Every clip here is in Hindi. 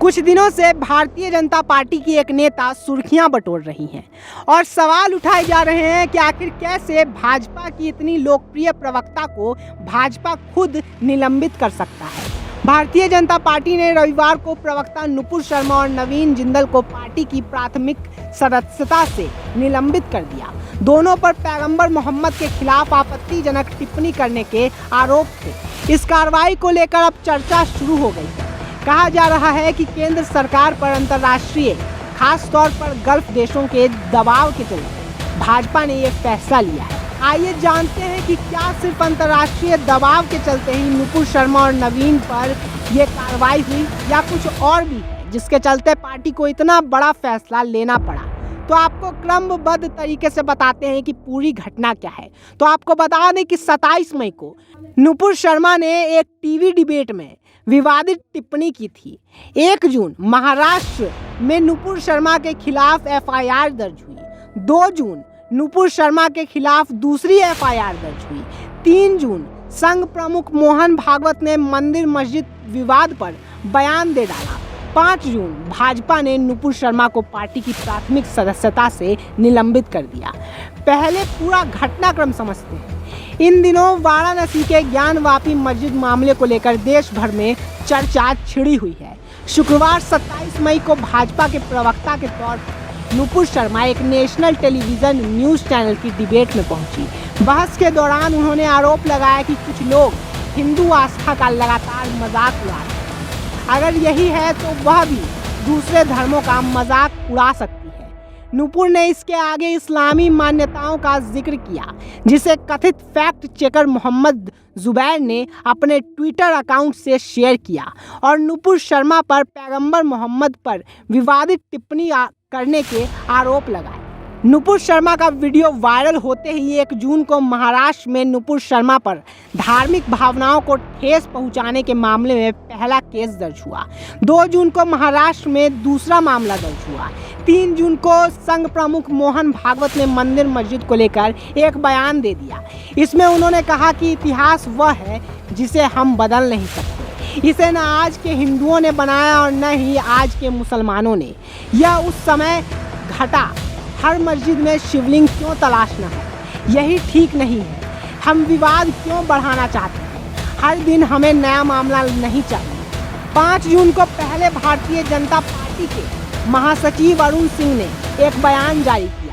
कुछ दिनों से भारतीय जनता पार्टी की एक नेता सुर्खियां बटोर रही हैं और सवाल उठाए जा रहे हैं कि आखिर कैसे भाजपा की इतनी लोकप्रिय प्रवक्ता को भाजपा खुद निलंबित कर सकता है। भारतीय जनता पार्टी ने रविवार को प्रवक्ता नुपुर शर्मा और नवीन जिंदल को पार्टी की प्राथमिक सदस्यता से निलंबित कर दिया। दोनों पर पैगंबर मोहम्मद के खिलाफ आपत्तिजनक टिप्पणी करने के आरोप थे। इस कार्रवाई को लेकर अब चर्चा शुरू हो गई है। कहा जा रहा है कि केंद्र सरकार पर अंतर्राष्ट्रीय, खास तौर पर गल्फ देशों के दबाव के चलते भाजपा ने ये फैसला लिया है। आइए जानते हैं कि क्या सिर्फ अंतर्राष्ट्रीय दबाव के चलते ही नुपुर शर्मा और नवीन पर ये कार्रवाई हुई या कुछ और भी है जिसके चलते पार्टी को इतना बड़ा फैसला लेना पड़ा। तो आपको क्रमबद्ध तरीके से बताते हैं कि पूरी घटना क्या है। तो आपको बता दें कि 27 मई को नुपुर शर्मा ने एक टीवी डिबेट में विवादित टिप्पणी की थी। 1 जून महाराष्ट्र में नुपुर शर्मा के खिलाफ एफआईआर दर्ज हुई। 2 जून नुपुर शर्मा के खिलाफ दूसरी एफआईआर दर्ज हुई। 3 जून संघ प्रमुख मोहन भागवत ने मंदिर मस्जिद विवाद पर बयान दे डाला। 5 जून भाजपा ने नुपुर शर्मा को पार्टी की प्राथमिक सदस्यता से निलंबित कर दिया। पहले पूरा घटनाक्रम समझते हैं। इन दिनों वाराणसी के ज्ञानवापी मस्जिद मामले को लेकर देश भर में चर्चा छिड़ी हुई है। शुक्रवार 27 मई को भाजपा के प्रवक्ता के तौर पर नुपुर शर्मा एक नेशनल टेलीविजन न्यूज़ चैनल की डिबेट में पहुंची। बहस के दौरान उन्होंने आरोप लगाया कि कुछ लोग हिंदू आस्था का लगातार मजाक उड़ा रहे हैं। अगर यही है तो वह भी दूसरे धर्मों का मजाक उड़ा सकती है। नुपुर ने इसके आगे इस्लामी मान्यताओं का जिक्र किया, जिसे कथित फैक्ट चेकर मोहम्मद जुबैर ने अपने ट्विटर अकाउंट से शेयर किया और नुपुर शर्मा पर पैगंबर मोहम्मद पर विवादित टिप्पणी करने के आरोप लगाए। नुपुर शर्मा का वीडियो वायरल होते ही 1 जून को महाराष्ट्र में नुपुर शर्मा पर धार्मिक भावनाओं को ठेस पहुंचाने के मामले में पहला केस दर्ज हुआ। 2 जून को महाराष्ट्र में दूसरा मामला दर्ज हुआ। 3 जून को संघ प्रमुख मोहन भागवत ने मंदिर मस्जिद को लेकर एक बयान दे दिया। इसमें उन्होंने कहा कि इतिहास वह है जिसे हम बदल नहीं सकते। इसे न आज के हिंदुओं ने बनाया और न ही आज के मुसलमानों ने। यह उस समय घटा। हर मस्जिद में शिवलिंग क्यों तलाशना है, यही ठीक नहीं है। हम विवाद क्यों बढ़ाना चाहते हैं, हर दिन हमें नया मामला नहीं चाहिए। 5 जून को पहले भारतीय जनता पार्टी के महासचिव अरुण सिंह ने एक बयान जारी किया।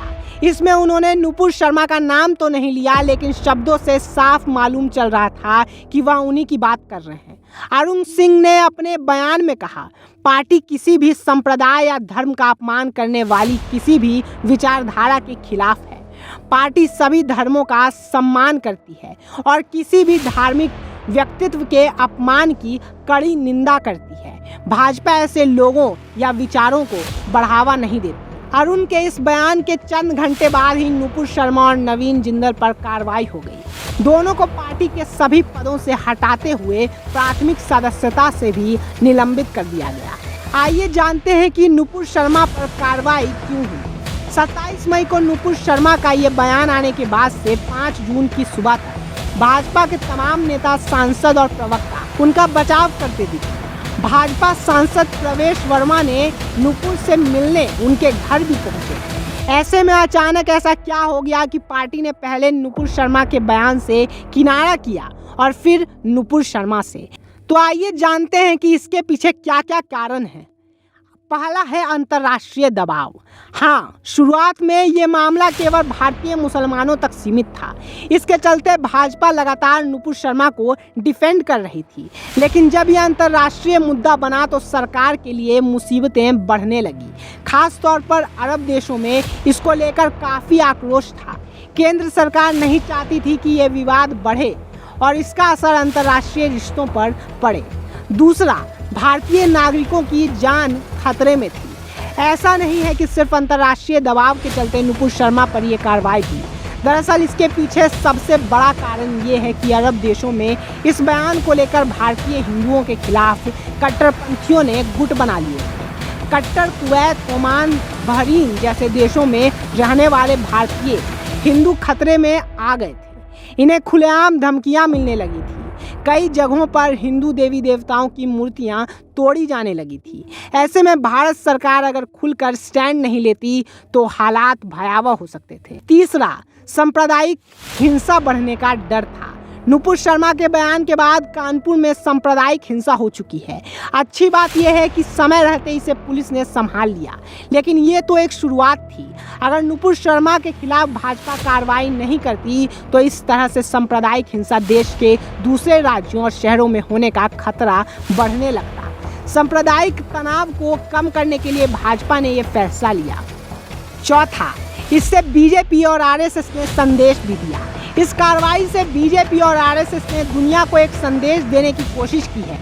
इसमें उन्होंने नुपुर शर्मा का नाम तो नहीं लिया, लेकिन शब्दों से साफ मालूम चल रहा था कि वह उन्हीं की बात कर रहे हैं। अरुण सिंह ने अपने बयान में कहा, पार्टी किसी भी संप्रदाय या धर्म का अपमान करने वाली किसी भी विचारधारा के खिलाफ है। पार्टी सभी धर्मों का सम्मान करती है और किसी भी धार्मिक व्यक्तित्व के अपमान की कड़ी निंदा करती है। भाजपा ऐसे लोगों या विचारों को बढ़ावा नहीं देती। अरुण के इस बयान के चंद घंटे बाद ही नुपुर शर्मा और नवीन जिंदल पर कार्रवाई हो गई। दोनों को पार्टी के सभी पदों से हटाते हुए प्राथमिक सदस्यता से भी निलंबित कर दिया गया। आइए जानते हैं कि नुपुर शर्मा पर कार्रवाई क्यों हुई। 27 मई को नुपुर शर्मा का ये बयान आने के बाद से 5 जून की सुबह तक भाजपा के तमाम नेता, सांसद और प्रवक्ता उनका बचाव करते दिखे। भाजपा सांसद प्रवेश वर्मा ने नुपुर से मिलने उनके घर भी पहुंचे। ऐसे में अचानक ऐसा क्या हो गया कि पार्टी ने पहले नुपुर शर्मा के बयान से किनारा किया और फिर नुपुर शर्मा से। तो आइए जानते हैं कि इसके पीछे क्या क्या कारण है। पहला है अंतर्राष्ट्रीय दबाव। हाँ, शुरुआत में ये मामला केवल भारतीय मुसलमानों तक सीमित था। इसके चलते भाजपा लगातार नुपुर शर्मा को डिफेंड कर रही थी, लेकिन जब यह अंतर्राष्ट्रीय मुद्दा बना तो सरकार के लिए मुसीबतें बढ़ने लगी। खास तौर पर अरब देशों में इसको लेकर काफ़ी आक्रोश था। केंद्र सरकार नहीं चाहती थी कि ये विवाद बढ़े और इसका असर अंतर्राष्ट्रीय रिश्तों पर पड़े। दूसरा, भारतीय नागरिकों की जान खतरे में थी। ऐसा नहीं है कि सिर्फ अंतर्राष्ट्रीय दबाव के चलते नुपुर शर्मा पर यह कार्रवाई हुई। दरअसल इसके पीछे सबसे बड़ा कारण ये है कि अरब देशों में इस बयान को लेकर भारतीय हिंदुओं के खिलाफ कट्टरपंथियों ने गुट बना लिए थे। कट्टर कुवैत, ओमान, बहरीन जैसे देशों में रहने वाले भारतीय हिंदू खतरे में आ गए थे। इन्हें खुलेआम धमकियां मिलने लगी थी। कई जगहों पर हिंदू देवी देवताओं की मूर्तियां तोड़ी जाने लगी थी। ऐसे में भारत सरकार अगर खुलकर स्टैंड नहीं लेती तो हालात भयावह हो सकते थे। तीसरा, सांप्रदायिक हिंसा बढ़ने का डर था। नुपुर शर्मा के बयान के बाद कानपुर में सांप्रदायिक हिंसा हो चुकी है। अच्छी बात यह है कि समय रहते इसे पुलिस ने संभाल लिया, लेकिन ये तो एक शुरुआत थी। अगर नुपुर शर्मा के खिलाफ भाजपा कार्रवाई नहीं करती तो इस तरह से सांप्रदायिक हिंसा देश के दूसरे राज्यों और शहरों में होने का खतरा बढ़ने लगता। सांप्रदायिक तनाव को कम करने के लिए भाजपा ने यह फैसला लिया। चौथा, इससे बीजेपी और आरएसएस ने संदेश भी दिया। इस कार्रवाई से बीजेपी और आरएसएस ने दुनिया को एक संदेश देने की कोशिश की है।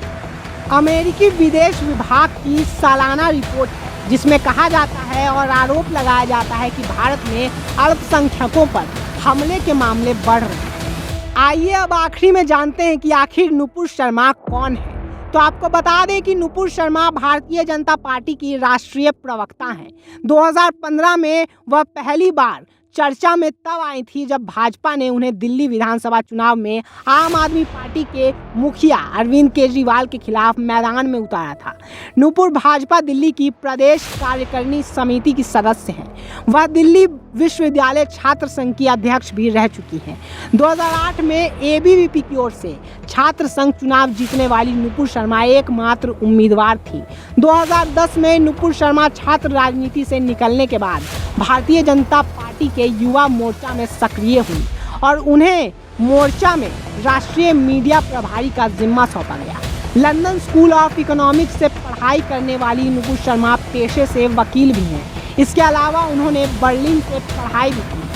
अमेरिकी विदेश विभाग की सालाना रिपोर्ट है जिसमें कहा जाता है और आरोप लगाया जाता है कि भारत में अल्पसंख्यकों पर हमले के मामले बढ़ रहे हैं। आइए अब आखिरी में जानते हैं कि आखिर नुपुर शर्मा कौन है। तो आपको बता दें कि नुपुर शर्मा भारतीय जनता पार्टी की राष्ट्रीय प्रवक्ता हैं। 2015 में वह पहली बार चर्चा में तब आई थी जब भाजपा ने उन्हें दिल्ली विधानसभा चुनाव में आम आदमी पार्टी के मुखिया अरविंद केजरीवाल के खिलाफ मैदान में उतारा था। नुपुर भाजपा दिल्ली की प्रदेश कार्यकारिणी समिति की सदस्य हैं। वह दिल्ली विश्वविद्यालय छात्र संघ की अध्यक्ष भी रह चुकी हैं। 2008 में एबीवीपी की ओर से छात्र संघ चुनाव जीतने वाली नुपुर शर्मा एकमात्र उम्मीदवार थी। 2010 में नुपुर शर्मा छात्र राजनीति से निकलने के बाद भारतीय जनता पार्टी के युवा मोर्चा में सक्रिय हुई और उन्हें मोर्चा में राष्ट्रीय मीडिया प्रभारी का जिम्मा सौंपा गया। लंदन स्कूल ऑफ इकोनॉमिक्स से पढ़ाई करने वाली नुपुर शर्मा पेशे से वकील भी हैं। इसके अलावा उन्होंने बर्लिन से पढ़ाई भी की।